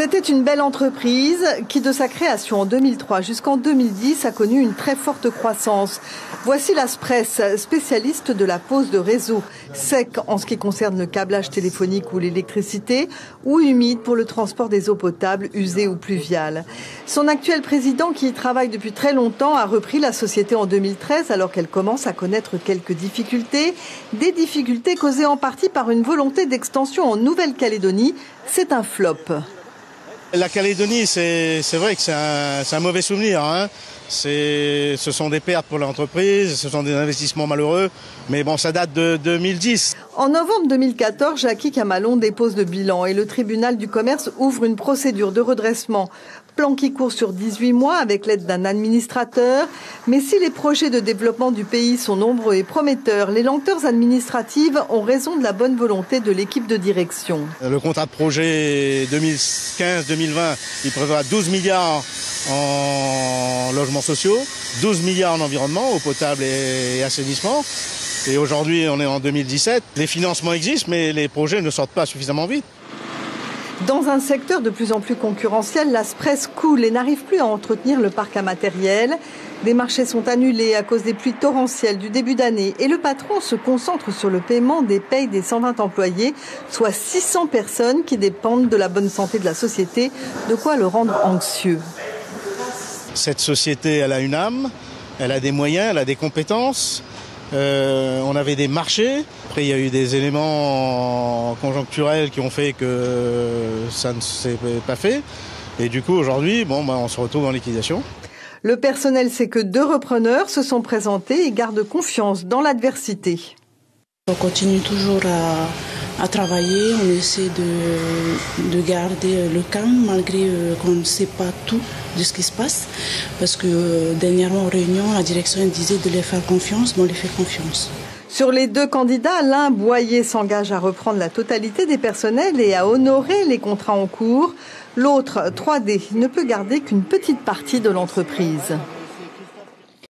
C'était une belle entreprise qui, de sa création en 2003 jusqu'en 2010, a connu une très forte croissance. Voici l'Aspress, spécialiste de la pose de réseau, sec en ce qui concerne le câblage téléphonique ou l'électricité, ou humide pour le transport des eaux potables, usées ou pluviales. Son actuel président, qui y travaille depuis très longtemps, a repris la société en 2013 alors qu'elle commence à connaître quelques difficultés. Des difficultés causées en partie par une volonté d'extension en Nouvelle-Calédonie. C'est un flop. La Calédonie, c'est vrai que c'est un mauvais souvenir. Ce sont des pertes pour l'entreprise, ce sont des investissements malheureux, mais bon, ça date de 2010. En novembre 2014, Jackie Camalon dépose le bilan et le tribunal du commerce ouvre une procédure de redressement. Plan qui court sur 18 mois avec l'aide d'un administrateur. Mais si les projets de développement du pays sont nombreux et prometteurs, les lenteurs administratives ont raison de la bonne volonté de l'équipe de direction. Le contrat de projet 2015-2020, il prévoit 12 milliards en logements sociaux, 12 milliards en environnement, eau potable et assainissement. Et aujourd'hui, on est en 2017. Les financements existent, mais les projets ne sortent pas suffisamment vite. Dans un secteur de plus en plus concurrentiel, l'Aspress coule et n'arrive plus à entretenir le parc à matériel. Des marchés sont annulés à cause des pluies torrentielles du début d'année et le patron se concentre sur le paiement des payes des 120 employés, soit 600 personnes qui dépendent de la bonne santé de la société, de quoi le rendre anxieux. Cette société, elle a une âme, elle a des moyens, elle a des compétences. On avait des marchés. Après, il y a eu des éléments conjoncturels qui ont fait que ça ne s'est pas fait. Et du coup, aujourd'hui, on se retrouve en liquidation. Le personnel sait que 2 repreneurs se sont présentés et gardent confiance dans l'adversité. On continue toujours à travailler, on essaie de garder le calme malgré qu'on ne sait pas tout de ce qui se passe. Parce que dernièrement en réunion, la direction disait de les faire confiance, mais on les fait confiance. Sur les 2 candidats, l'un, Boyer, s'engage à reprendre la totalité des personnels et à honorer les contrats en cours. L'autre, 3D, ne peut garder qu'une petite partie de l'entreprise.